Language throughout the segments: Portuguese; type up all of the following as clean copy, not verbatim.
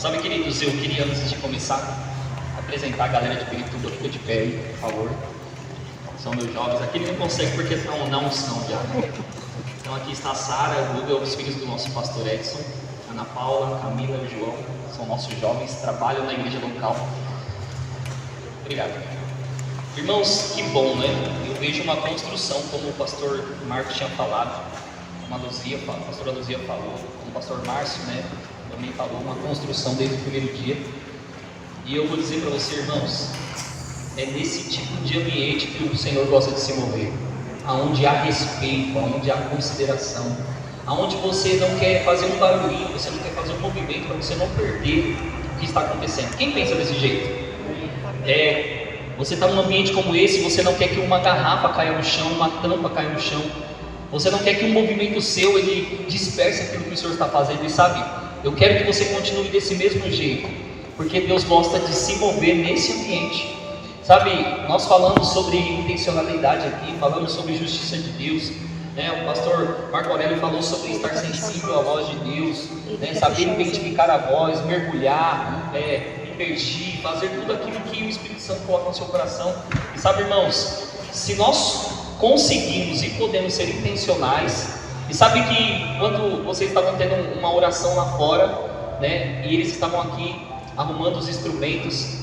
Salve, queridos, eu queria, antes de começar, apresentar a galera de Pirituba. Fica de pé aí, por favor. São meus jovens. Aqui ele não consegue porque estão na unção já. Então aqui está a Sara, o Hugo, os filhos do nosso pastor Edson, Ana Paula, Camila e o João. São nossos jovens, trabalham na igreja local. Obrigado. Irmãos, que bom, né? Eu vejo uma construção, como o pastor Marcos tinha falado, como a pastora Luzia falou, como o pastor Márcio, né? Também falou, uma construção desde o primeiro dia. E eu vou dizer para você, irmãos, é nesse tipo de ambiente que o Senhor gosta de se mover, aonde há respeito, aonde há consideração, aonde você não quer fazer um barulhinho, você não quer fazer um movimento para você não perder o que está acontecendo. Quem pensa desse jeito? Você está num ambiente como esse, você não quer que uma garrafa caia no chão, uma tampa caia no chão, você não quer que um movimento seu ele disperse aquilo que o Senhor está fazendo. E sabe, eu quero que você continue desse mesmo jeito, porque Deus gosta de se mover nesse ambiente. Sabe, nós falamos sobre intencionalidade aqui, falamos sobre justiça de Deus, né? O pastor Marco Aurélio falou sobre estar sensível à voz de Deus, né? Saber identificar a voz, mergulhar, imergir, fazer tudo aquilo que o Espírito Santo coloca no seu coração. E sabe, irmãos, se nós conseguimos e podemos ser intencionais, e sabe que quando vocês estavam tendo uma oração lá fora, né, e eles estavam aqui arrumando os instrumentos,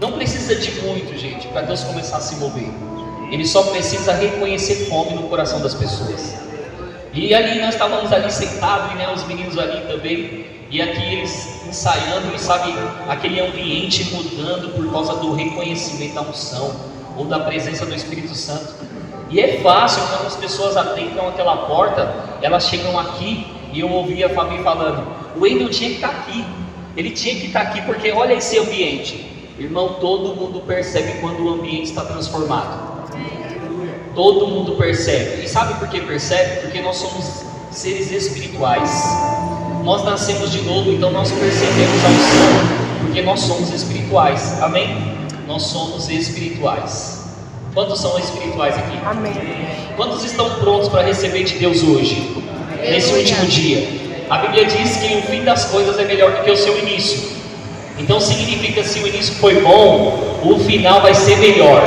não precisa de muito, gente, para Deus começar a se mover. Ele só precisa reconhecer fome no coração das pessoas. E ali nós estávamos ali sentados, né, os meninos ali também, e aqui eles ensaiando, e sabe, aquele ambiente mudando por causa do reconhecimento da unção ou da presença do Espírito Santo. E é fácil, quando as pessoas adentram aquela porta, elas chegam aqui, e eu ouvi a Fabi falando, o Wendel tinha que estar aqui, ele tinha que estar aqui, porque olha esse ambiente. Irmão, todo mundo percebe quando o ambiente está transformado. Todo mundo percebe. E sabe por que percebe? Porque nós somos seres espirituais. Nós nascemos de novo, então nós percebemos a unção, porque nós somos espirituais. Amém? Nós somos espirituais. Quantos são espirituais aqui? Amém. Quantos estão prontos para receber de Deus hoje? Nesse último dia? A Bíblia diz que o fim das coisas é melhor do que o seu início. Então significa, se o início foi bom, o final vai ser melhor.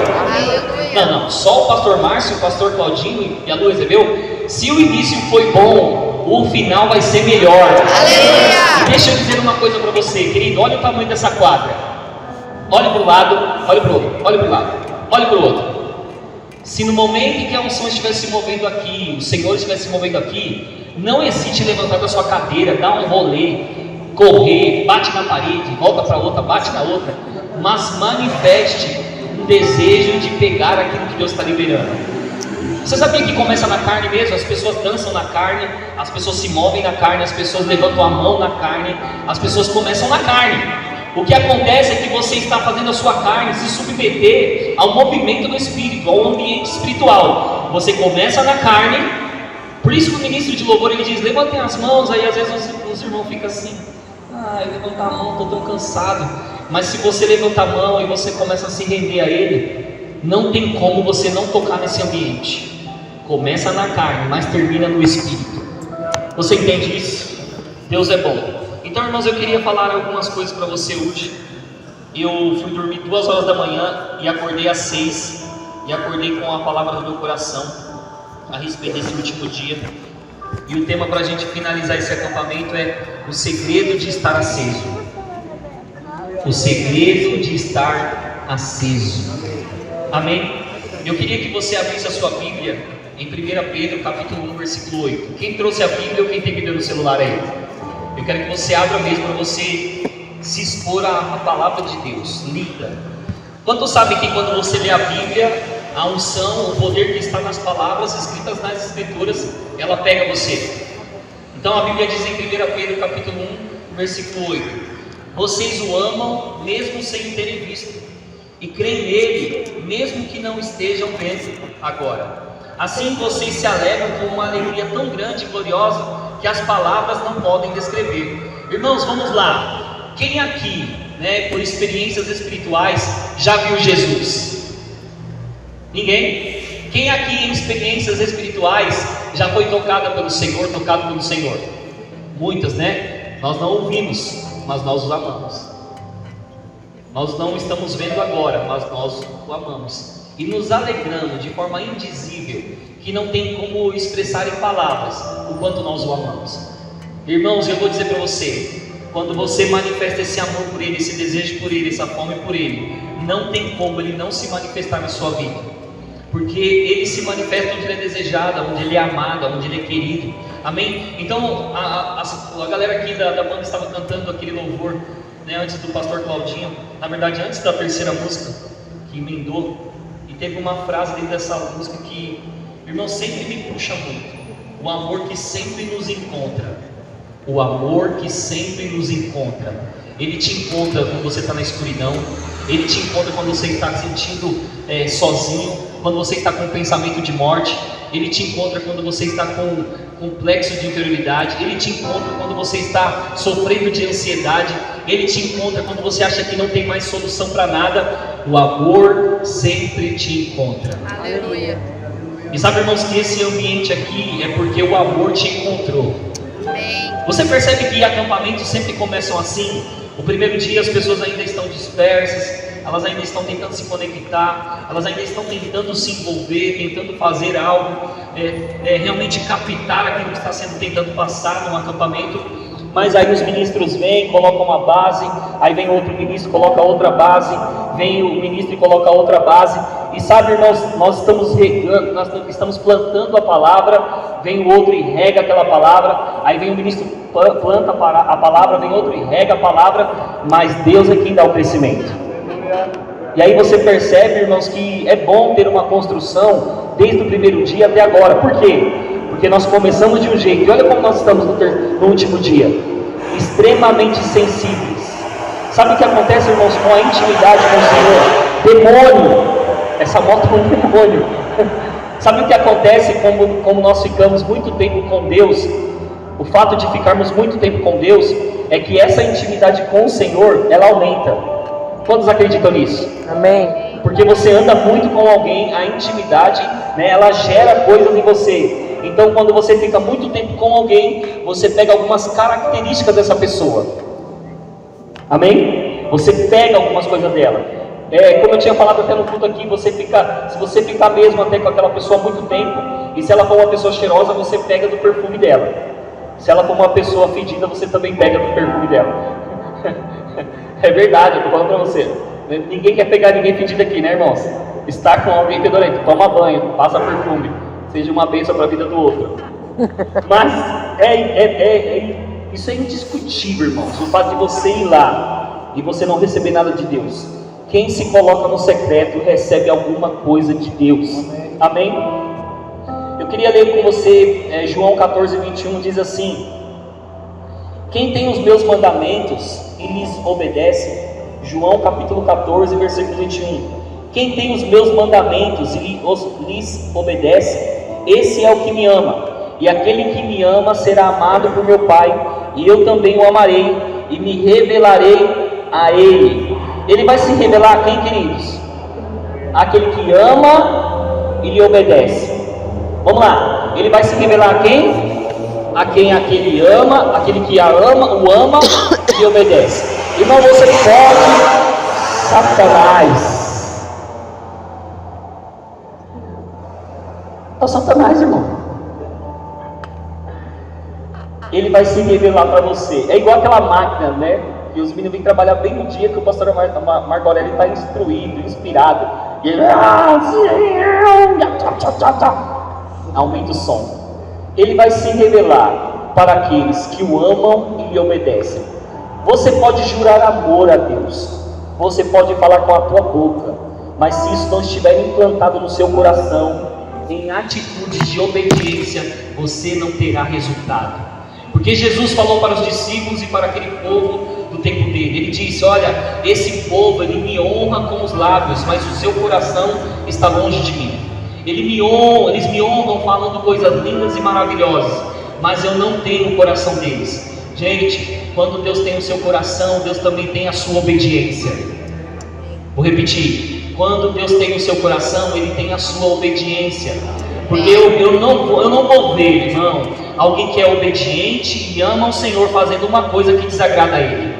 Não, só o pastor Márcio, o pastor Claudinho e a Lu recebeu. Se o início foi bom, o final vai ser melhor. Aleluia! E deixa eu dizer uma coisa para você, querido, olha o tamanho dessa quadra. Olhe para o lado, olhe para o outro, olhe para o lado, olhe para o outro. Se no momento em que a unção estivesse se movendo aqui, o Senhor estivesse se movendo aqui, não hesite em levantar da sua cadeira, dar um rolê, correr, bate na parede, volta para outra, bate na outra, mas manifeste um desejo de pegar aquilo que Deus está liberando. Você sabia que começa na carne mesmo? As pessoas dançam na carne, as pessoas se movem na carne, as pessoas levantam a mão na carne, as pessoas começam na carne. O que acontece é que você está fazendo a sua carne se submeter ao movimento do Espírito, ao ambiente espiritual. Você começa na carne, por isso que o ministro de louvor ele diz, levantem as mãos, aí às vezes os irmãos ficam assim, levantar a mão, estou tão cansado. Mas se você levanta a mão e você começa a se render a Ele, não tem como você não tocar nesse ambiente. Começa na carne, mas termina no Espírito. Você entende isso? Deus é bom. Então, irmãos, eu queria falar algumas coisas para você hoje. Eu fui dormir 2 horas da manhã e acordei às 6, e acordei com a palavra no meu coração a respeito desse último dia. E o tema para a gente finalizar esse acampamento é o segredo de estar aceso. O segredo de estar aceso. Amém? Eu queria que você abrisse a sua Bíblia em 1 Pedro capítulo 1, versículo 8. Quem trouxe a Bíblia ou quem tem Bíblia no celular aí? Eu quero que você abra mesmo para você se expor à palavra de Deus, lida. Quantos sabem que quando você lê a Bíblia, a unção, o poder que está nas palavras escritas nas Escrituras, ela pega você? Então a Bíblia diz em 1 Pedro capítulo 1, versículo 8: vocês o amam mesmo sem terem visto, e creem nele mesmo que não estejam vendo agora. Assim vocês se alegram com uma alegria tão grande e gloriosa que as palavras não podem descrever. Irmãos, vamos lá. Quem aqui, por experiências espirituais, já viu Jesus? Ninguém? Quem aqui em experiências espirituais já foi tocado pelo Senhor? Muitas, né? Nós não ouvimos, mas nós o amamos. Nós não estamos vendo agora, mas nós o amamos. E nos alegramos de forma indizível, que não tem como expressar em palavras o quanto nós o amamos. Irmãos, eu vou dizer para você, quando você manifesta esse amor por Ele, esse desejo por Ele, essa fome por Ele, não tem como Ele não se manifestar na sua vida, porque Ele se manifesta onde Ele é desejado, onde Ele é amado, onde Ele é querido. Amém? Então a galera aqui da banda estava cantando aquele louvor, né, antes do pastor Claudinho, na verdade antes da terceira música que emendou, e teve uma frase dentro dessa música que, irmão, sempre me puxa muito: o amor que sempre nos encontra. O amor que sempre nos encontra. Ele te encontra quando você está na escuridão. Ele te encontra quando você está se sentindo sozinho, quando você está com um pensamento de morte. Ele te encontra quando você está com complexo de inferioridade. Ele te encontra quando você está sofrendo de ansiedade. Ele te encontra quando você acha que não tem mais solução para nada. O amor sempre te encontra. Aleluia. E sabe, irmãos, que esse ambiente aqui é porque o amor te encontrou. Amém. Você percebe que acampamentos sempre começam assim? O primeiro dia as pessoas ainda estão dispersas, elas ainda estão tentando se conectar, elas ainda estão tentando se envolver, tentando fazer algo, realmente captar aquilo que está sendo tentado passar num acampamento. Mas aí os ministros vêm, colocam uma base, aí vem outro ministro, coloca outra base, vem o ministro e coloca outra base. E sabe, irmãos, nós estamos regando, nós estamos plantando a palavra, vem o outro e rega aquela palavra, aí vem o ministro, planta a palavra, vem outro e rega a palavra, mas Deus é quem dá o crescimento. E aí você percebe, irmãos, que é bom ter uma construção desde o primeiro dia até agora. Por quê? Porque nós começamos de um jeito, e olha como nós estamos no último dia, extremamente sensíveis. Sabe o que acontece, irmãos, com a intimidade com o Senhor? Demônio, essa moto é um demônio. Sabe o que acontece como nós ficamos muito tempo com Deus? O fato de ficarmos muito tempo com Deus é que essa intimidade com o Senhor, ela aumenta. Quantos acreditam nisso? Amém. Porque você anda muito com alguém, a intimidade, né, ela gera coisas em você. Então, quando você fica muito tempo com alguém, você pega algumas características dessa pessoa. Amém? Você pega algumas coisas dela. Como eu tinha falado até no culto aqui, se você ficar mesmo até com aquela pessoa há muito tempo, e se ela for uma pessoa cheirosa, você pega do perfume dela. Se ela for uma pessoa fedida, você também pega do perfume dela. É verdade, eu estou falando para você. Ninguém quer pegar ninguém fedido aqui, né, irmãos? Estar com alguém fedorento, toma banho, passa perfume, seja uma bênção para a vida do outro. Mas isso é indiscutível, irmãos. O fato de você ir lá e você não receber nada de Deus. Quem se coloca no secreto recebe alguma coisa de Deus. Amém? Eu queria ler com você João 14, 21, diz assim: quem tem os meus mandamentos e lhes obedece. João capítulo 14, versículo 21. Quem tem os meus mandamentos e lhes obedece, esse é o que me ama. E aquele que me ama será amado por meu Pai, e eu também o amarei, e me revelarei a ele. Ele vai se revelar a quem, queridos? Aquele que ama e lhe obedece. Vamos lá, ele vai se revelar a quem? A quem aquele ama, aquele que a ama, o ama e obedece. Irmão, você pode, Satanás. É o Satanás, irmão. Ele vai se revelar para você. É igual aquela máquina, né? E os meninos vêm trabalhar bem no dia que o pastor Marco Aurélio está instruído, inspirado. E ele aumenta o som. Ele vai se revelar para aqueles que o amam e lhe obedecem. Você pode jurar amor a Deus, você pode falar com a tua boca, mas se isso não estiver implantado no seu coração, em atitudes de obediência, você não terá resultado. Porque Jesus falou para os discípulos e para aquele povo do tempo dele, ele disse: olha, esse povo, ele me honra com os lábios, mas o seu coração está longe de mim. Eles me honram falando coisas lindas e maravilhosas, mas eu não tenho o coração deles. Gente, quando Deus tem o seu coração, Deus também tem a sua obediência. Vou repetir: quando Deus tem o seu coração, Ele tem a sua obediência. Porque eu não vou ver, irmão, alguém que é obediente e ama o Senhor fazendo uma coisa que desagrada a Ele.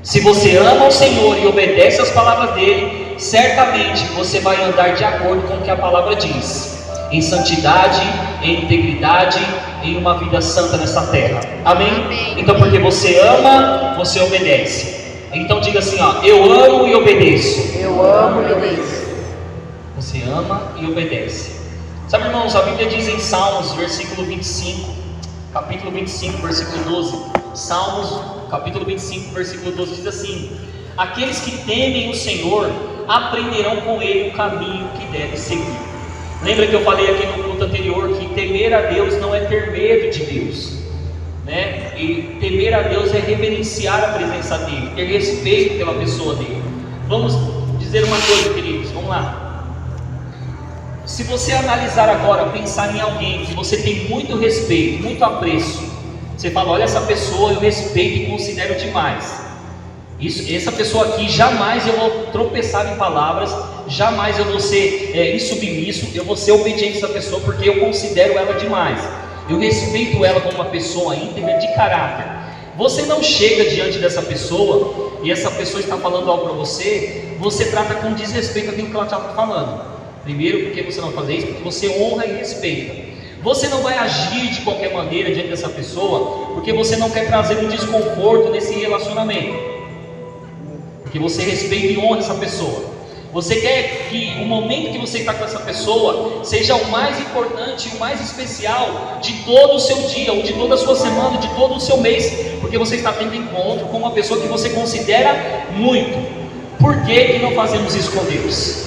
Se você ama o Senhor e obedece às palavras dele, certamente você vai andar de acordo com o que a palavra diz, em santidade, em integridade, em uma vida santa nessa terra. Amém? Então, porque você ama, você obedece. Então diga assim, ó: eu amo e obedeço. Eu amo e obedeço. Você ama e obedece. Sabe, irmãos, a Bíblia diz em Salmos, versículo 25, capítulo 25, versículo 12. Salmos, capítulo 25, versículo 12 diz assim: aqueles que temem o Senhor aprenderão com ele o caminho que deve seguir. Lembra que eu falei aqui no culto anterior que temer a Deus não é ter medo de Deus, né? E temer a Deus é reverenciar a presença dele, ter respeito pela pessoa dele. Vamos dizer uma coisa, queridos, vamos lá. Se você analisar agora, pensar em alguém que você tem muito respeito, muito apreço, você fala: olha, essa pessoa eu respeito e considero demais. Essa pessoa aqui, jamais eu vou tropeçar em palavras, jamais eu vou ser insubmisso, eu vou ser obediente a essa pessoa, porque eu considero ela demais. Eu respeito ela como uma pessoa íntegra, de caráter. Você não chega diante dessa pessoa e essa pessoa está falando algo para você, você trata com desrespeito aquilo que ela está falando. Primeiro, porque você não faz isso? Porque você honra e respeita. Você não vai agir de qualquer maneira diante dessa pessoa, porque você não quer trazer um desconforto nesse relacionamento. Porque você respeita e honra essa pessoa. Você quer que o momento que você está com essa pessoa seja o mais importante, o mais especial de todo o seu dia, ou de toda a sua semana, de todo o seu mês, porque você está tendo encontro com uma pessoa que você considera muito. Por que não fazemos isso com Deus?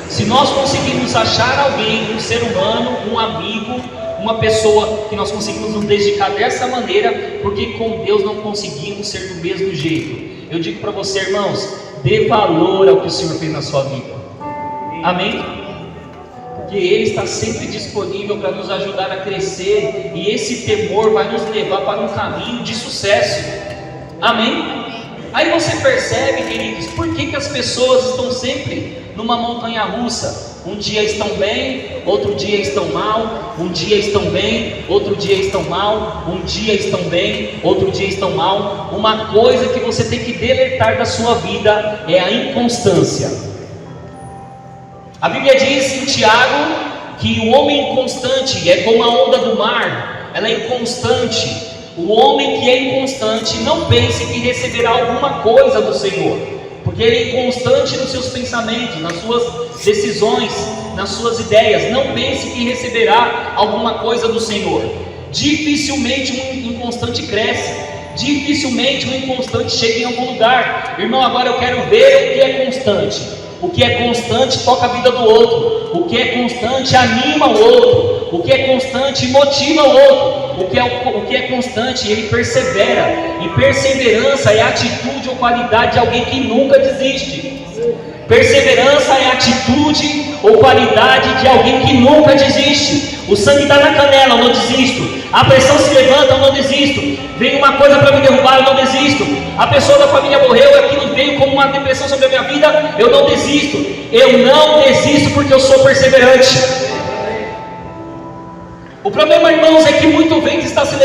Se nós conseguirmos achar alguém, um ser humano, um amigo, uma pessoa que nós conseguimos nos dedicar dessa maneira, porque com Deus não conseguimos ser do mesmo jeito. Eu digo para você, irmãos, dê valor ao que o Senhor fez na sua vida. Amém? Porque Ele está sempre disponível para nos ajudar a crescer, e esse temor vai nos levar para um caminho de sucesso. Amém? Aí você percebe, queridos, por que as pessoas estão sempre numa montanha russa? Um dia estão bem, outro dia estão mal, um dia estão bem, outro dia estão mal, um dia estão bem, outro dia estão mal. Uma coisa que você tem que deletar da sua vida é a inconstância. A Bíblia diz em Tiago que o homem inconstante é como a onda do mar, ela é inconstante. O homem que é inconstante, não pense que receberá alguma coisa do Senhor, porque ele é inconstante nos seus pensamentos, nas suas decisões, nas suas ideias. Não pense que receberá alguma coisa do Senhor. Dificilmente um inconstante cresce, dificilmente um inconstante chega em algum lugar. Irmão, agora eu quero ver o que é constante. O que é constante toca a vida do outro. O que é constante anima o outro. O que é constante motiva o outro. O que é constante, ele persevera. E perseverança é atitude ou qualidade de alguém que nunca desiste. Perseverança é atitude ou qualidade de alguém que nunca desiste. O sangue está na canela, eu não desisto. A pressão se levanta, eu não desisto. Vem uma coisa para me derrubar, eu não desisto. A pessoa da família morreu, aquilo veio como uma depressão sobre a minha vida, eu não desisto. Eu não desisto porque eu sou perseverante. O problema, irmãos, é que muito vento está se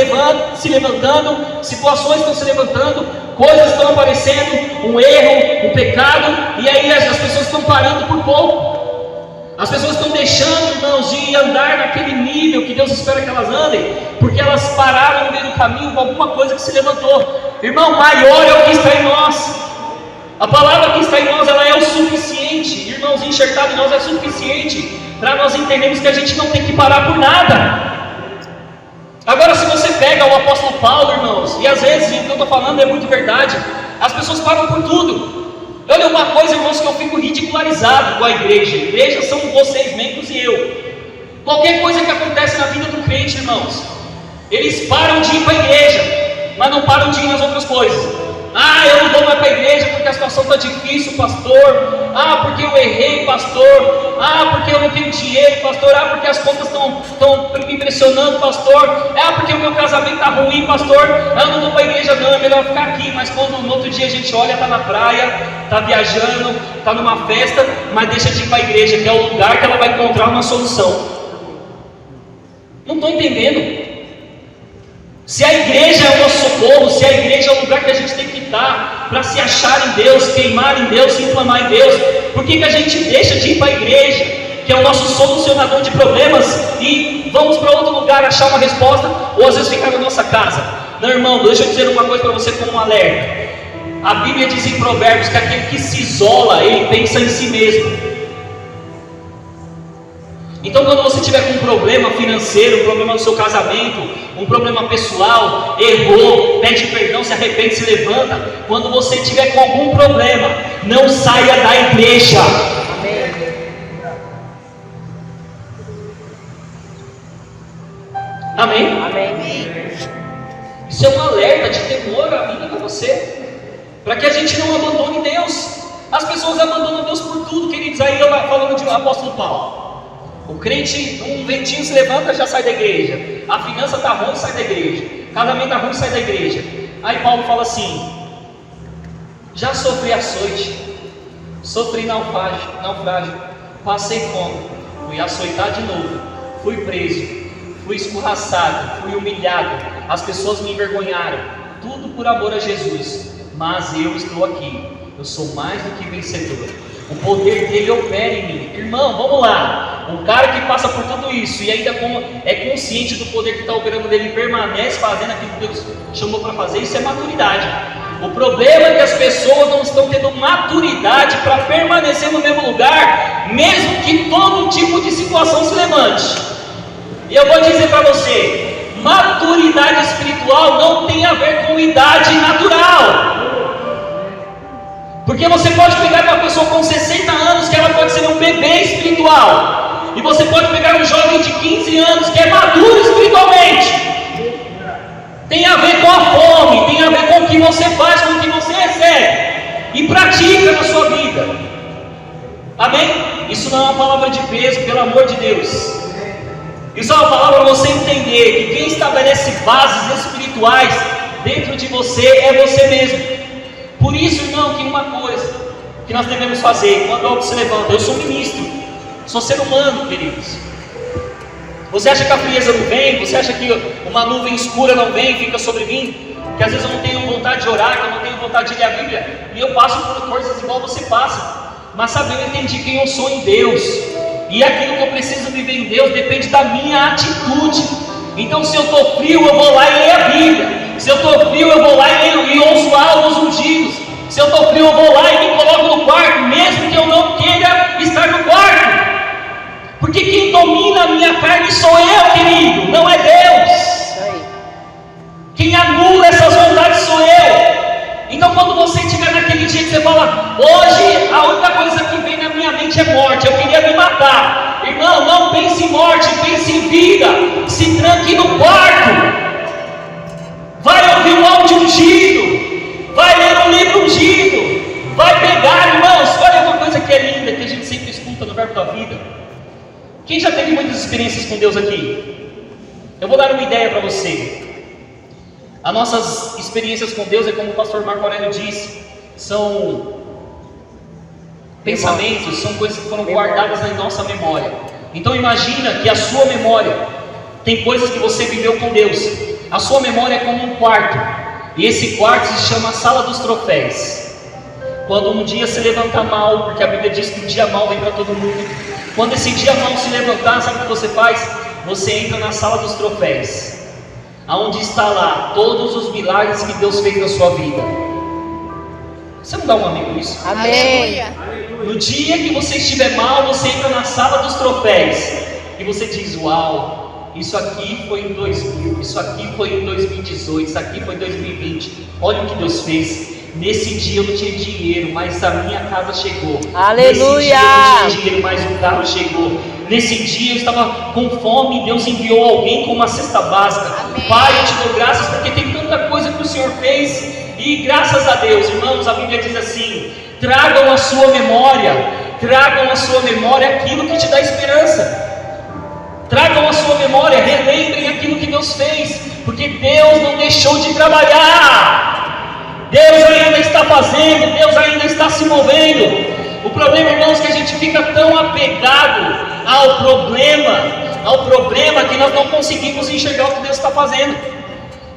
levantando, situações estão se levantando, coisas estão aparecendo, um erro, um pecado, e aí as pessoas estão parando por pouco. As pessoas estão deixando, irmãos, de andar naquele nível que Deus espera que elas andem, porque elas pararam no meio do caminho com alguma coisa que se levantou. Irmão, maior é o que está em nós. A palavra que está em nós, ela é o suficiente. Irmãos, enxertado em nós é suficiente para nós entendermos que a gente não tem que parar por nada. Agora, se você pega o apóstolo Paulo, irmãos, e às vezes o que eu estou falando é muito verdade, as pessoas param por tudo. Olha uma coisa, irmãos, que eu fico ridicularizado com a igreja. A igreja são vocês, membros, e eu. Qualquer coisa que acontece na vida do crente, irmãos, eles param de ir para a igreja, mas não param de ir nas outras coisas. Ah, eu não vou mais para a igreja porque a situação está difícil, pastor. Ah, porque eu errei, pastor. Ah, porque eu não tenho dinheiro, pastor. Ah, porque as contas estão me impressionando, pastor. Ah, porque o meu casamento está ruim, pastor. Ah, eu não vou para a igreja não, é melhor ficar aqui. Mas quando no outro dia a gente olha, está na praia, está viajando, está numa festa, mas deixa de ir para a igreja, que é o lugar que ela vai encontrar uma solução. Não estou entendendo. Se a igreja é o nosso socorro, se a igreja é o lugar que a gente tem que estar para se achar em Deus, queimar em Deus, se inflamar em Deus, por que a gente deixa de ir para a igreja, que é o nosso solucionador de problemas, e vamos para outro lugar achar uma resposta, ou às vezes ficar na nossa casa? Não, irmão, deixa eu dizer uma coisa para você como um alerta. A Bíblia diz em Provérbios que aquele que se isola, ele pensa em si mesmo. Então quando você tiver com um problema financeiro, um problema no seu casamento, um problema pessoal, errou, pede perdão, se arrepende, se levanta. Quando você tiver com algum problema, não saia da igreja. Amém? Amém. Isso é um alerta de temor a mim e a você, para que a gente não abandone Deus. As pessoas abandonam Deus por tudo, queridos. Aí eu falando de apóstolo Paulo. O crente, um ventinho se levanta, já sai da igreja. A finança está ruim, sai da igreja. O casamento está ruim, sai da igreja. Aí Paulo fala assim: já sofri açoite, sofri naufrágio, passei fome, fui açoitar de novo, fui preso, fui escorraçado, fui humilhado, as pessoas me envergonharam, tudo por amor a Jesus, mas eu estou aqui, eu sou mais do que vencedor. O poder dele opera em mim. Irmão, vamos lá. Um cara que passa por tudo isso e ainda é consciente do poder que está operando nele e permanece fazendo aquilo que Deus chamou para fazer, isso é maturidade. O problema é que as pessoas não estão tendo maturidade para permanecer no mesmo lugar, mesmo que todo tipo de situação se levante. E eu vou dizer para você, maturidade espiritual não tem a ver com idade natural. Porque você pode pegar uma pessoa com 60 anos que ela pode ser um bebê espiritual, e você pode pegar um jovem de 15 anos que é maduro espiritualmente. Tem a ver com a fome, tem a ver com o que você faz, com o que você recebe e pratica na sua vida. Amém? Isso não é uma palavra de peso, pelo amor de Deus. Isso é uma palavra para você entender que quem estabelece bases espirituais dentro de você é você mesmo. Por isso, irmão, que uma coisa que nós devemos fazer quando algo se levanta, eu sou ministro, sou ser humano, queridos. Você acha que a frieza não vem? Você acha que uma nuvem escura não vem e fica sobre mim? Que às vezes eu não tenho vontade de orar, que eu não tenho vontade de ler a Bíblia, e eu passo por coisas igual você passa. Mas sabe, eu entendi quem eu sou em Deus, e aquilo que eu preciso viver em Deus depende da minha atitude. Então se eu estou frio, eu vou lá e leio a Bíblia. Se eu estou frio, eu vou lá e ouço áudios ungidos. Se eu estou frio, eu vou lá e me coloco no quarto, mesmo que eu não queira estar no quarto. Porque quem domina a minha carne sou eu, querido, não é Deus. Quem anula essas vontades sou eu. Então quando você estiver naquele dia que você fala, hoje a única coisa que vem na minha mente é morte, eu queria me matar. Irmão, não pense em morte, pense em vida. Se tranque no quarto. Vai ouvir um áudio ungido, vai ler um livro ungido, vai pegar, irmãos, olha uma coisa que é linda, que a gente sempre escuta no Verbo da Vida. Quem já teve muitas experiências com Deus aqui? Eu vou dar uma ideia para você. As nossas experiências com Deus é como o pastor Marco Aurélio disse, são pensamentos, são coisas que foram guardadas na nossa memória. Então imagina que a sua memória tem coisas que você viveu com Deus. A sua memória é como um quarto, e esse quarto se chama Sala dos Troféus. Quando um dia se levanta mal, porque a Bíblia diz que um dia mal vem para todo mundo, quando esse dia mal se levantar, sabe o que você faz? Você entra na Sala dos Troféus, aonde está lá todos os milagres que Deus fez na sua vida. Você não dá um amém por isso? Amém. No dia que você estiver mal, você entra na Sala dos Troféus, e você diz, uau, isso aqui foi em 2000, isso aqui foi em 2018, isso aqui foi em 2020. Olha o que Deus fez. Nesse dia eu não tinha dinheiro, mas a minha casa chegou. Aleluia! Nesse dia eu não tinha dinheiro, mas o carro chegou. Nesse dia eu estava com fome, Deus enviou alguém com uma cesta básica. Amém. Pai, eu te dou graças porque tem tanta coisa que o Senhor fez. E graças a Deus, irmãos, a Bíblia diz assim: tragam à sua memória aquilo que te dá esperança. Tragam a sua memória, relembrem aquilo que Deus fez, porque Deus não deixou de trabalhar, Deus ainda está fazendo, Deus ainda está se movendo. O problema, irmãos, é que a gente fica tão apegado ao problema que nós não conseguimos enxergar o que Deus está fazendo.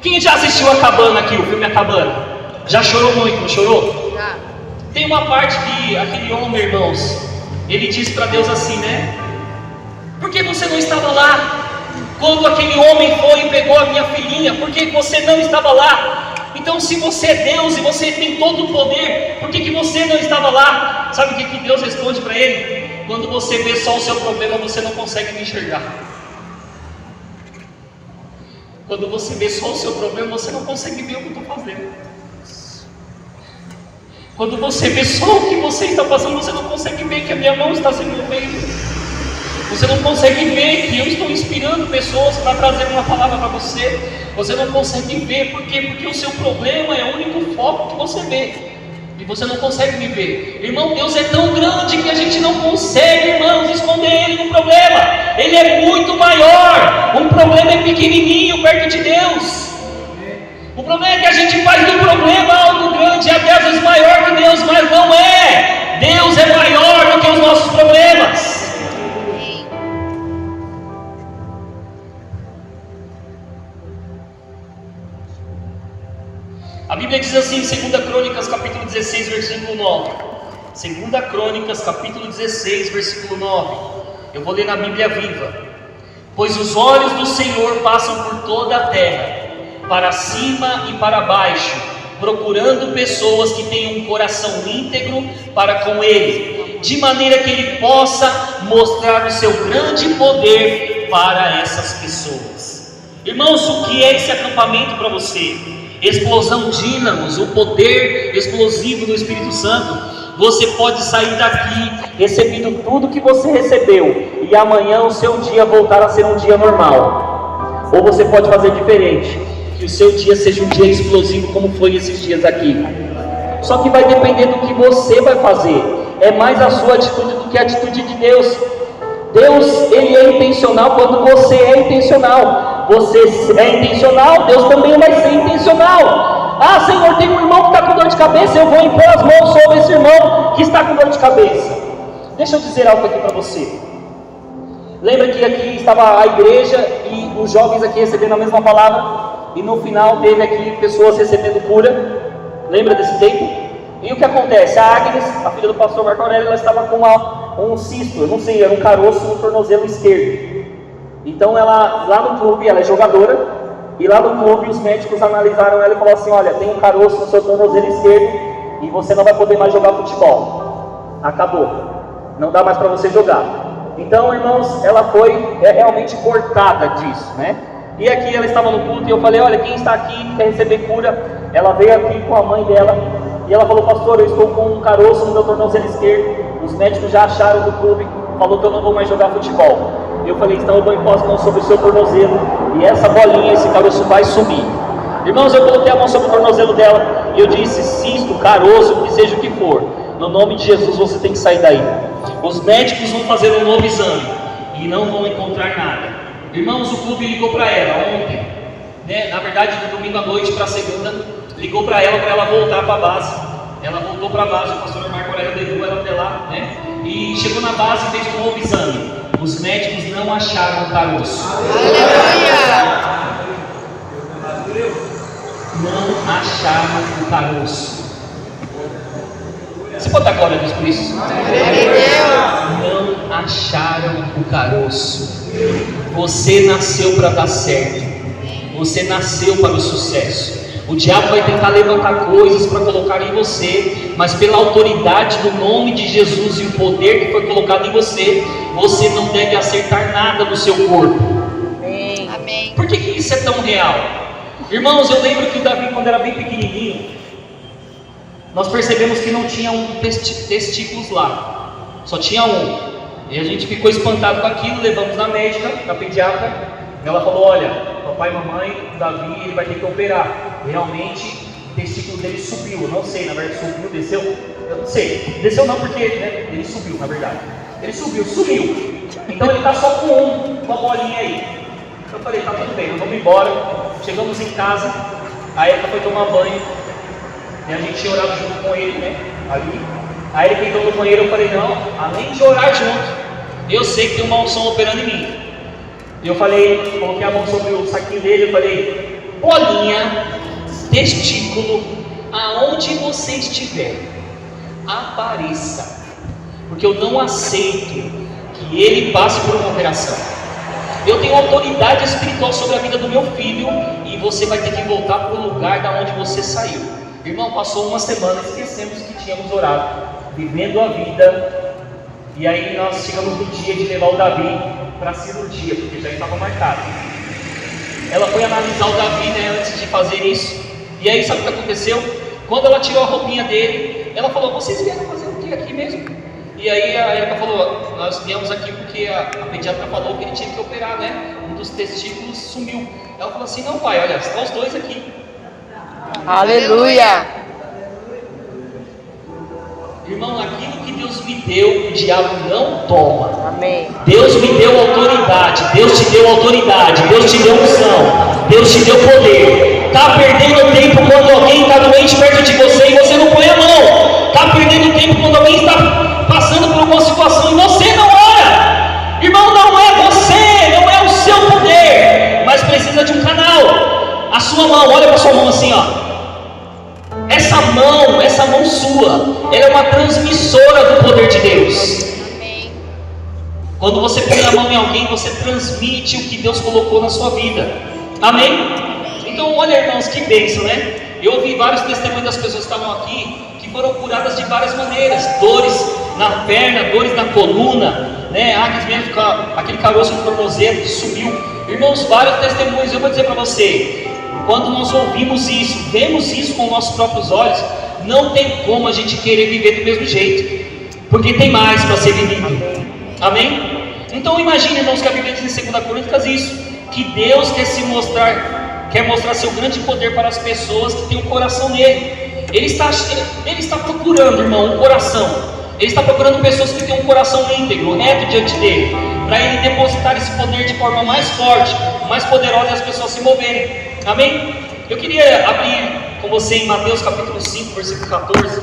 Quem já assistiu A Cabana aqui, o filme A Cabana? Já chorou muito, não chorou? Já. Tem uma parte que aquele homem, irmãos, ele diz para Deus assim, né? Por que você não estava lá? Quando aquele homem foi e pegou a minha filhinha, por que você não estava lá? Então, se você é Deus e você tem todo o poder, por que você não estava lá? Sabe o que Deus responde para ele? Quando você vê só o seu problema, você não consegue me enxergar. Quando você vê só o seu problema, você não consegue ver o que eu estou fazendo. Quando você vê só o que você está passando, você não consegue ver que a minha mão está se movendo. Você não consegue ver que eu estou inspirando pessoas para trazer uma palavra para você. Você não consegue ver, por quê? Porque o seu problema é o único foco que você vê. E você não consegue me ver. Irmão, Deus é tão grande que a gente não consegue, irmãos, esconder Ele no problema. Ele é muito maior. Um problema é pequenininho perto de Deus. O problema é que a gente faz do problema algo grande, até às vezes maior que Deus, mas não é. Deus é maior do que os nossos problemas. A Bíblia diz assim em 2 Crônicas capítulo 16, versículo 9. 2 Crônicas capítulo 16, versículo 9. Eu vou ler na Bíblia Viva. Pois os olhos do Senhor passam por toda a terra, para cima e para baixo, procurando pessoas que tenham um coração íntegro para com Ele, de maneira que Ele possa mostrar o seu grande poder para essas pessoas. Irmãos, o que é esse acampamento para você? Explosão dínamos, o poder explosivo do Espírito Santo. Você pode sair daqui recebendo tudo que você recebeu e amanhã o seu dia voltar a ser um dia normal. Ou você pode fazer diferente, que o seu dia seja um dia explosivo como foi esses dias aqui. Só que vai depender do que você vai fazer. É mais a sua atitude do que a atitude de Deus. Deus, Ele é intencional quando você é intencional. Você é intencional, Deus também vai ser intencional. Ah, Senhor, tem um irmão que está com dor de cabeça, eu vou impor as mãos sobre esse irmão que está com dor de cabeça. Deixa eu dizer algo aqui para você. Lembra que aqui estava a igreja e os jovens aqui recebendo a mesma palavra, e no final teve aqui pessoas recebendo cura? Lembra desse tempo? E o que acontece? A Agnes, a filha do pastor Marco Aurélio, ela estava com um cisto, eu não sei, era um caroço no tornozelo esquerdo. Então ela, lá no clube, ela é jogadora, e lá no clube os médicos analisaram ela e falaram assim: olha, tem um caroço no seu tornozelo esquerdo e você não vai poder mais jogar futebol. Acabou, não dá mais para você jogar. Então, irmãos, ela foi realmente cortada disso, né? E aqui ela estava no culto e eu falei: olha, quem está aqui quer receber cura? Ela veio aqui com a mãe dela e ela falou: pastor, eu estou com um caroço no meu tornozelo esquerdo, os médicos já acharam do clube, falou que eu não vou mais jogar futebol. Eu falei: então eu vou impor as mãos sobre o seu tornozelo e essa bolinha, esse caroço vai sumir. Irmãos, eu coloquei a mão sobre o tornozelo dela e eu disse: cisto, caroço, que seja o que for, no nome de Jesus você tem que sair daí. Os médicos vão fazer um novo exame e não vão encontrar nada. Irmãos, o clube ligou para ela ontem, né? Na verdade, do domingo à noite para segunda, ligou para ela voltar para a base. Ela voltou para a base, o pastor Marco Aurélio levou ela até lá, né? E chegou na base e fez um novo exame. Os médicos não acharam o caroço. Não acharam o caroço. Você pode dar glória a Deus por isso? Não acharam o caroço. Você nasceu para dar certo. Você nasceu para o sucesso. O diabo vai tentar levantar coisas para colocar em você, mas pela autoridade do nome de Jesus e o poder que foi colocado em você, você não deve acertar nada no seu corpo. Amém. Por que isso é tão real? Irmãos, eu lembro que o Davi, quando era bem pequenininho, nós percebemos que não tinha testículos lá, só tinha um. E a gente ficou espantado com aquilo, levamos na médica, na pediatra. Ela falou: olha, papai e mamãe, o Davi, ele vai ter que operar. Realmente, o testículo dele subiu. Eu não sei, na verdade, subiu, desceu. Eu não sei. Desceu não, porque né, ele subiu, na verdade. Ele subiu. Então ele está só com uma bolinha aí. Eu falei: tá tudo bem, nós vamos embora. Chegamos em casa, a Erika foi tomar banho. E a gente tinha orado junto com ele, né? Ali. Aí ele entrou no banheiro, eu falei: não, além de orar junto, eu sei que tem uma unção operando em mim. E eu falei, coloquei a mão sobre o saquinho dele, eu falei: bolinha, testículo, aonde você estiver, apareça, porque eu não aceito que ele passe por uma operação. Eu tenho autoridade espiritual sobre a vida do meu filho e você vai ter que voltar para o lugar da onde você saiu. Irmão, passou uma semana, esquecemos que tínhamos orado, vivendo a vida, e aí nós chegamos no dia de levar o Davi para a cirurgia, porque já estava marcado. Ela foi analisar o Davi, né, antes de fazer isso, e aí sabe o que aconteceu? Quando ela tirou a roupinha dele, ela falou: vocês vieram fazer o que aqui mesmo? E aí a Erika falou: nós viemos aqui porque a pediatra falou que ele tinha que operar, né? Um dos testículos sumiu. Ela falou assim: não, pai, olha, estão os dois aqui. Aleluia! Irmão, aquilo que Deus me deu, o diabo não toma. Amém. Deus me deu autoridade, Deus te deu autoridade, Deus te deu unção, Deus te deu poder. Está perdendo tempo quando alguém está doente perto de você e você não põe a mão. Está perdendo tempo quando alguém está passando por uma situação e você não ora. Irmão, não é você, não é o seu poder, mas precisa de um canal. A sua mão, olha para a sua mão assim, ó. Essa mão sua, ela é uma transmissora do poder de Deus. Amém. Quando você põe a mão em alguém, você transmite o que Deus colocou na sua vida. Amém? Então, olha, irmãos, que bênção, né? Eu ouvi vários testemunhos das pessoas que estavam aqui, que foram curadas de várias maneiras. Dores na perna, dores na coluna, né? Aquele caroço no tornozelo que sumiu. Irmãos, vários testemunhos. Eu vou dizer para você, quando nós ouvimos isso, vemos isso com nossos próprios olhos, não tem como a gente querer viver do mesmo jeito, porque tem mais para ser vivido. Amém? Então imagine, irmãos, que a Bíblia diz em 2 Coríntios isso, que Deus quer mostrar seu grande poder para as pessoas que têm um coração nele. Ele está procurando, irmão, um coração. Ele está procurando pessoas que têm um coração íntegro, reto diante dele, para ele depositar esse poder de forma mais forte, mais poderosa, e as pessoas se moverem. Amém? Eu queria abrir com você em Mateus capítulo 5, versículo 14.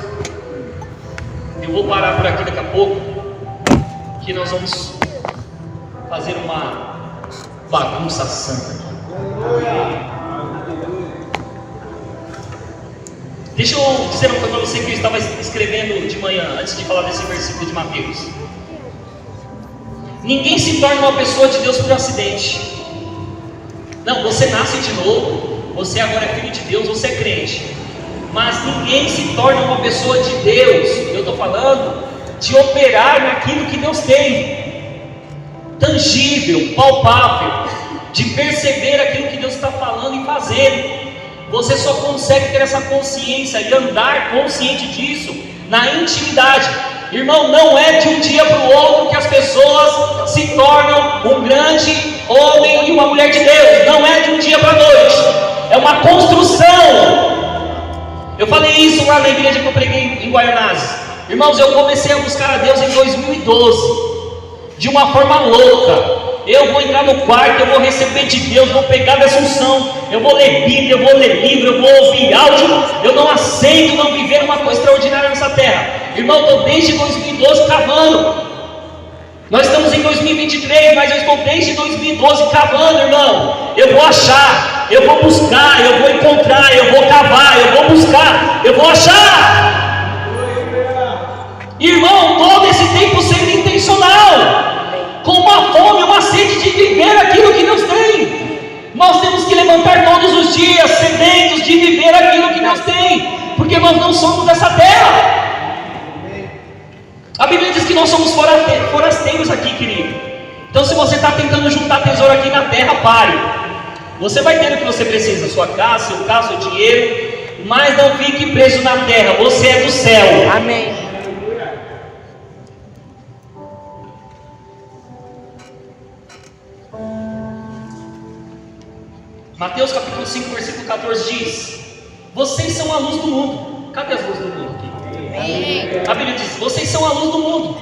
Eu vou parar por aqui daqui a pouco, que nós vamos fazer uma bagunça santa aqui. Deixa eu dizer uma coisa para você que eu estava escrevendo de manhã, antes de falar desse versículo de Mateus. Ninguém se torna uma pessoa de Deus por acidente. Não, você nasce de novo, você agora é filho de Deus, você é crente. Mas ninguém se torna uma pessoa de Deus, eu estou falando de operar naquilo que Deus tem, tangível, palpável, de perceber aquilo que Deus está falando e fazendo. Você só consegue ter essa consciência e andar consciente disso na intimidade. Irmão, não é de um dia para o outro que as pessoas se tornam um grande homem e uma mulher de Deus. Não é de um dia para a noite. É uma construção. Eu falei isso lá na igreja que eu preguei em Guaianazes. Irmãos, eu comecei a buscar a Deus em 2012, de uma forma louca. Eu vou entrar no quarto, eu vou receber de Deus, vou pegar dessa unção, eu vou ler Bíblia, eu vou ler livro, eu vou ouvir áudio. Eu não aceito não viver uma coisa extraordinária nessa terra. Irmão, eu estou desde 2012 cavando. Nós estamos em 2023, mas eu estou desde 2012 cavando, irmão. Eu vou achar, eu vou buscar, eu vou encontrar, eu vou cavar, eu vou buscar, eu vou achar. Irmão, todo esse tempo sendo intencional, com uma fome, uma sede de viver aquilo que Deus tem. Nós temos que levantar todos os dias sedentos de viver aquilo que Deus tem, porque nós não somos dessa terra. A Bíblia diz que nós somos forasteiros aqui, querido. Então, se você está tentando juntar tesouro aqui na terra, pare. Você vai ter o que você precisa, sua casa, seu carro, seu dinheiro, mas não fique preso na terra. Você é do céu. Amém. Mateus capítulo 5, versículo 14 diz: vocês são a luz do mundo. Cadê as luzes do mundo aqui? Amém. A Bíblia diz: vocês são a luz do mundo.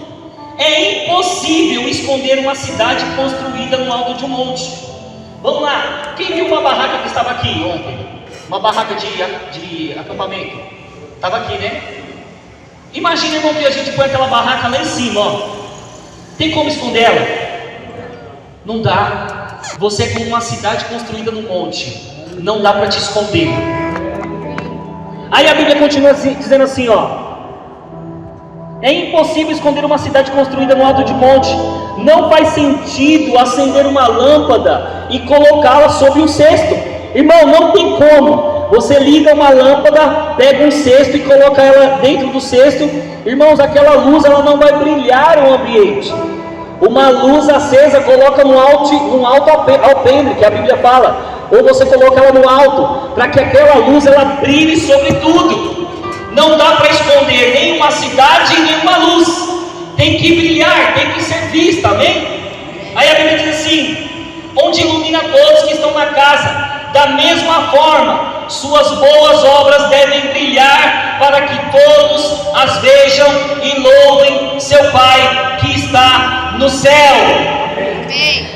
É impossível esconder uma cidade construída no alto de um monte. Vamos lá, quem viu uma barraca que estava aqui ontem? Uma barraca de acampamento. Estava aqui, né? Imagina, irmão, que a gente põe aquela barraca lá em cima, ó. Tem como esconder ela? Não dá. Você é como uma cidade construída no monte. não dá para te esconder. Aí a Bíblia continua dizendo assim, ó: é impossível esconder uma cidade construída no alto de monte. Não faz sentido acender uma lâmpada e colocá-la sob um cesto. Irmão, não tem como. Você liga uma lâmpada, pega um cesto e coloca ela dentro do cesto. Irmãos, aquela luz ela não vai brilhar o ambiente. Uma luz acesa coloca num alto alpendre, que a Bíblia fala. Ou você coloca ela no alto, para que aquela luz ela brilhe sobre tudo. Não dá para esconder nenhuma cidade e nenhuma luz. Tem que brilhar, tem que ser vista, amém? Aí a Bíblia diz assim: onde ilumina todos que estão na casa, da mesma forma, suas boas obras devem brilhar, para que todos as vejam e louvem seu Pai que está no céu. Amém.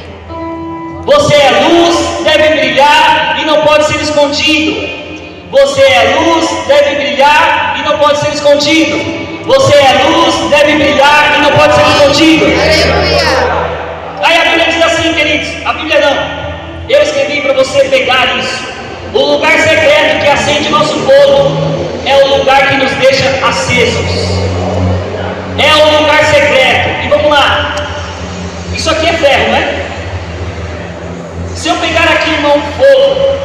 Você é luz, deve brilhar e não pode ser escondido. Você é luz, deve brilhar e não pode ser escondido. Você é luz, deve brilhar e não pode ser escondido. Aleluia. Aí a Bíblia diz assim, queridos, a Bíblia não, eu escrevi para você pegar isso. O lugar secreto que acende nosso fogo é o lugar que nos deixa acesos. É o lugar secreto. E vamos lá, isso aqui é ferro, né? Se eu pegar aqui, irmão, fogo,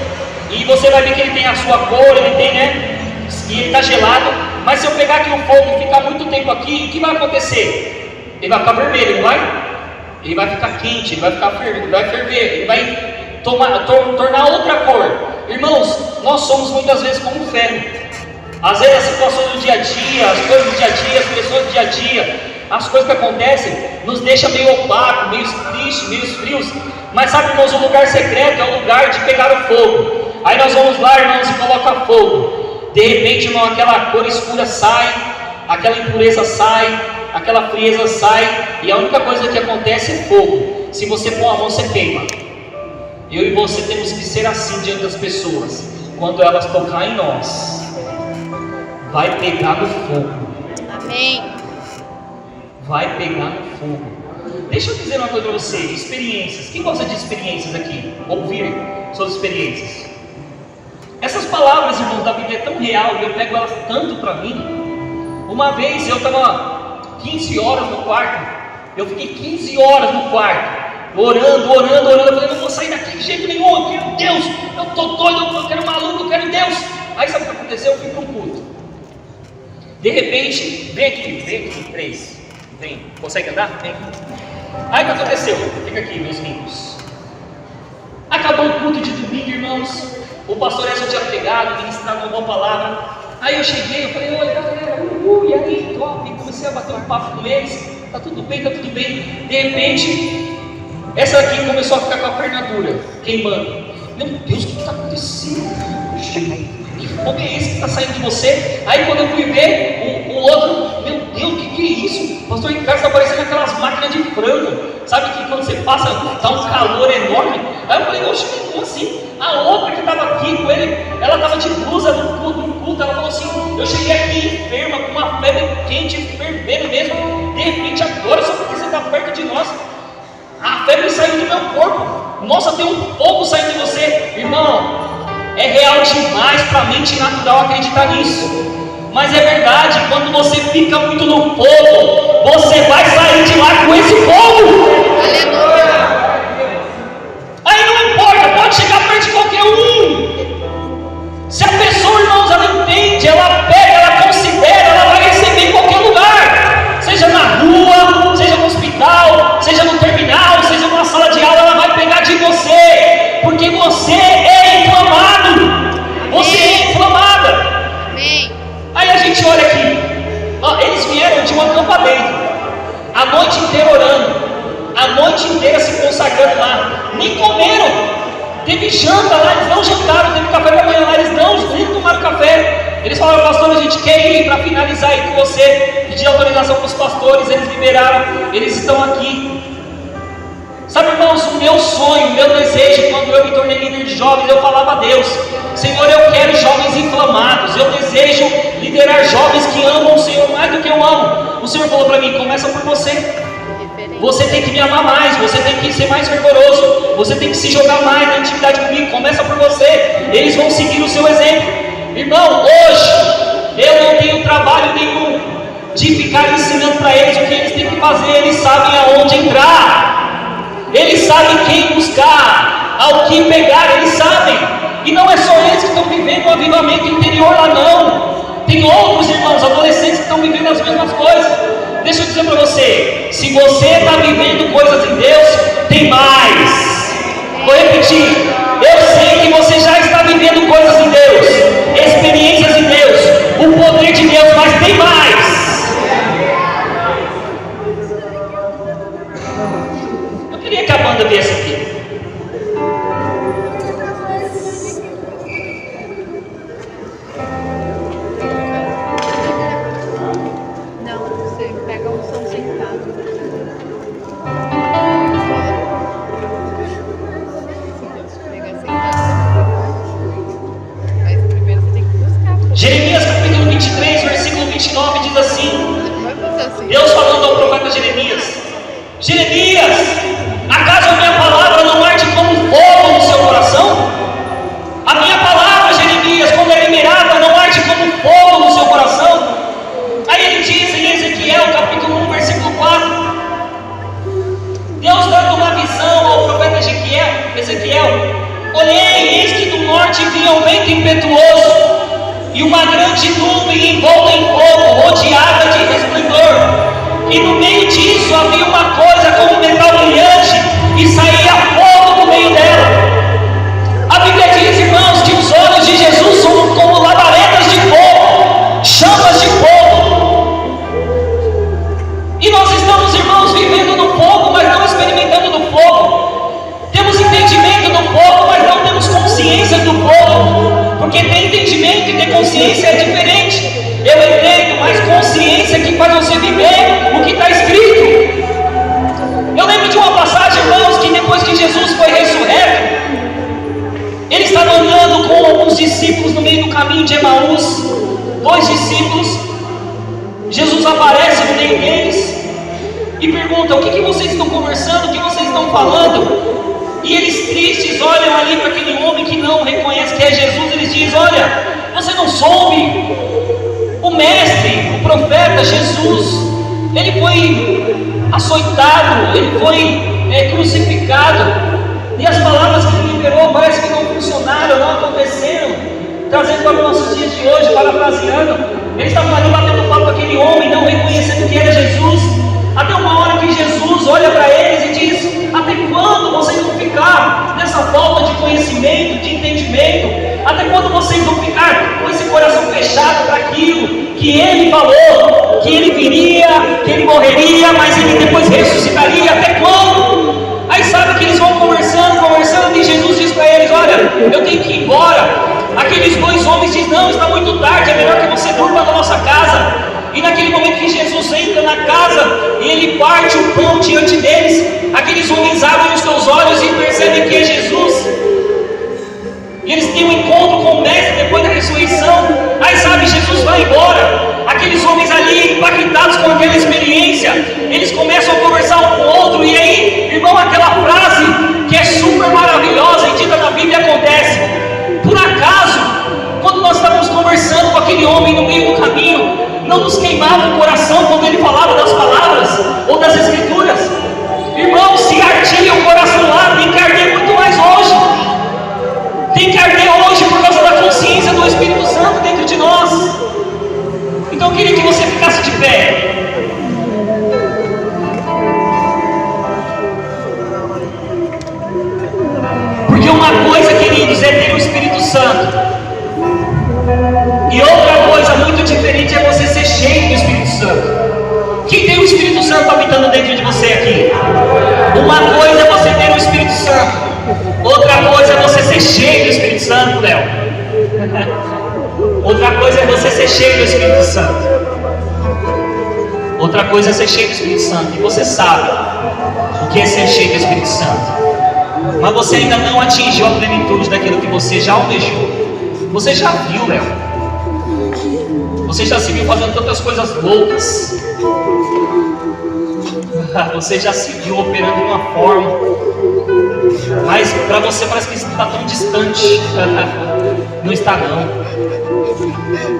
e você vai ver que ele tem a sua cor, ele tem, né? E ele está gelado. Mas se eu pegar aqui o fogo e ficar muito tempo aqui, o que vai acontecer? Ele vai ficar vermelho, não vai? Ele vai ficar quente, ele vai ficar ferver, ele vai ferver, ele vai tornar outra cor. Irmãos, nós somos muitas vezes como um ferro. Às vezes as situações do dia a dia, as coisas do dia a dia, as pessoas do dia a dia, as coisas que acontecem, nos deixa meio opaco, meio tristes, meio frios. Mas sabe, irmãos, o lugar secreto é o lugar de pegar o fogo. Aí nós vamos lá, irmãos, e coloca fogo. De repente, irmão, aquela cor escura sai, aquela impureza sai, aquela frieza sai, e a única coisa que acontece é fogo. Se você pôr a mão, você queima. Eu e você temos que ser assim diante das pessoas. Quando elas tocarem em nós, vai pegar no fogo. Amém. Vai pegar no fogo. Deixa eu dizer uma coisa para você, experiências. Quem gosta de experiências aqui? Ouvir suas experiências. Essas palavras, irmãos, da Bíblia é tão real e eu pego elas tanto para mim. Uma vez eu estava 15 horas no quarto. Eu fiquei 15 horas no quarto, orando. Eu falei, não vou sair daqui de jeito nenhum. Eu quero Deus, eu estou doido, eu quero maluco, eu quero Deus. Aí sabe o que aconteceu? Eu fui para um culto. De repente, vem aqui, 3. Vem, consegue andar? Vem. Aí o que aconteceu? Fica aqui, meus amigos. Acabou o culto de domingo, irmãos. O pastor Edson tinha pregado, ministrado uma boa palavra. Aí eu cheguei, eu falei, oi galera, e aí, top. Comecei a bater um papo com eles. Tá tudo bem. De repente, essa aqui começou a ficar com a perna dura, queimando. Meu Deus, o que está acontecendo? Que fogo é esse que está saindo de você? Aí quando eu fui ver o outro, meu Deus, o que é isso? O pastor Ricardo está parecendo aquelas máquinas de frango. Sabe que quando você passa, dá um calor enorme. Aí eu falei, oxe, como assim? A outra que estava aqui com ele, ela estava de blusa no culto. Ela falou assim, eu cheguei aqui enferma, com uma febre quente, fervendo mesmo. De repente agora, só porque você está perto de nós, a febre saiu do meu corpo. Nossa, tem um fogo saindo de você. Irmão, é real demais para a mente natural acreditar nisso. Mas é verdade, quando você fica muito no fogo, você vai sair de lá com esse fogo. Aleluia. Aí não importa, pode chegar perto de qualquer um. Se a pessoa, irmãos, ela entende, ela pega, ela considera, ela vai receber em qualquer lugar. Seja na rua, seja no hospital, seja no terminal, seja numa sala de aula, ela vai pegar de você. Porque você é inflamado. Você é inflamada. Amém. Aí a gente olha aqui, eles vieram de um acampamento, a noite inteira orando, a noite inteira se consagrando lá, nem comeram, teve janta lá, eles não jantaram, teve café da manhã lá, eles nem tomaram café. Eles falaram, pastor, a gente quer ir para finalizar aí com você, pedir autorização para os pastores, eles liberaram, eles estão aqui. Sabe, irmãos, o meu sonho, o meu desejo, quando eu me tornei líder de jovens, eu falava a Deus, Senhor, eu quero jovens inflamados, eu desejo liderar jovens que amam o Senhor mais do que eu amo. O Senhor falou para mim, começa por você. você tem que me amar mais, você tem que ser mais fervoroso, você tem que se jogar mais na intimidade comigo. Começa por você, eles vão seguir o seu exemplo. Irmão, hoje eu não tenho trabalho nenhum de ficar ensinando para eles o que eles têm que fazer. Eles sabem aonde entrar, eles sabem quem buscar, ao que pegar, eles sabem. E não é só eles que estão vivendo um avivamento interior lá, não. Tem outros irmãos, adolescentes, que estão vivendo as mesmas coisas. Deixa eu dizer para você, se você está vivendo coisas em Deus, tem mais. Vou repetir, eu sei que você já está vivendo coisas em Deus, experiências em Deus, o poder de Deus, mas tem mais. Eu queria que a banda viesse aqui. Jeremias capítulo 23, versículo 29 diz assim, Deus falando ao profeta Jeremias: Jeremias, acaso a minha palavra não arde como fogo no seu coração? A minha palavra, Jeremias, quando é liberada, não arde como fogo no seu coração? Aí ele diz em Ezequiel capítulo 1, versículo 4, Deus dando uma visão ao profeta Ezequiel: olhei, eis que do norte vinha um vento impetuoso, e uma grande nuvem envolta em fogo, rodeada de resplendor, e no meio disso havia uma coisa como metal brilhante, e saía fogo no meio dela. A Bíblia diz, irmãos, que os olhos de Jesus são como labaredas de fogo, chamas de fogo. E nós estamos, irmãos, vivendo no fogo, mas não experimentando do fogo. Temos entendimento do fogo, mas não temos consciência do fogo. Porque ter entendimento e ter consciência é diferente. Eu entendo, mas consciência que faz você viver o que está escrito. Eu lembro de uma passagem, irmãos, que depois que Jesus foi ressurreto, ele estava andando com alguns discípulos no meio do caminho de Emaús. 2 discípulos. Jesus aparece no meio deles e pergunta: o que vocês estão conversando? O que vocês estão falando? E eles tristes olham ali para aquele homem que não reconhece que é Jesus. Eles dizem: olha, você não soube? O mestre, o profeta Jesus, ele foi açoitado, ele foi crucificado, e as palavras que ele liberou parece que não funcionaram, não aconteceram. Trazendo para os nossos dias de hoje, parafraseando, eles estavam ali batendo papo com aquele homem, não reconhecendo que era Jesus. Até uma hora que Jesus olha para eles e diz: até quando vocês vão ficar nessa falta de conhecimento, de entendimento? Até quando vocês vão ficar com esse coração fechado para aquilo que ele falou, que ele viria, que ele morreria, mas ele depois ressuscitaria? Até quando? Aí sabe que eles vão conversando, e Jesus diz para eles: olha, eu tenho que ir embora. Aqueles 2 homens dizem: não, está muito tarde, é melhor que você durma na nossa casa. E naquele momento que Jesus entra na casa e ele parte o pão diante deles, aqueles homens abrem os seus olhos e percebem que é Jesus. E eles têm um encontro com o Mestre depois da ressurreição. Aí sabe, Jesus vai embora. Aqueles homens ali, impactados com aquela experiência, eles começam a conversar um com o outro. E aí, irmão, aquela frase que é super maravilhosa e dita na Bíblia acontece. Por acaso, quando nós estávamos conversando com aquele homem no meio do caminho, não nos queimava o coração quando ele falava das palavras ou das escrituras? Irmão, se ardia o coração lá, tem que arder muito mais hoje. Tem que arder hoje por causa da consciência do Espírito Santo dentro de nós. Então eu queria que você ficasse de pé. Porque uma coisa, queridos, é ter o Espírito Santo, e outra coisa muito diferente é você ser cheio do Espírito Santo. Quem tem o Espírito Santo habitando dentro de você aqui? Uma coisa é você ter o Espírito Santo, outra coisa é você ser cheio do Espírito Santo, Léo. Outra coisa é você ser cheio do Espírito Santo. Outra coisa é ser cheio do Espírito Santo. E você sabe o que é ser cheio do Espírito Santo, mas você ainda não atingiu a plenitude daquilo que você já almejou. Você já viu, Léo? Você já se viu fazendo tantas coisas loucas. Você já se viu operando de uma forma, mas para você parece que está tão distante. Não está não.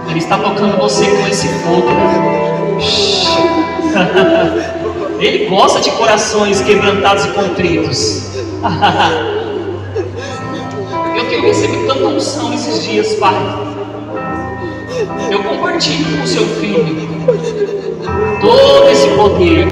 Ele está tocando você com esse fogo. Ele gosta de corações quebrantados e contritos. Eu tenho recebido tanta unção esses dias, Pai. Eu compartilho com o seu filho todo esse poder.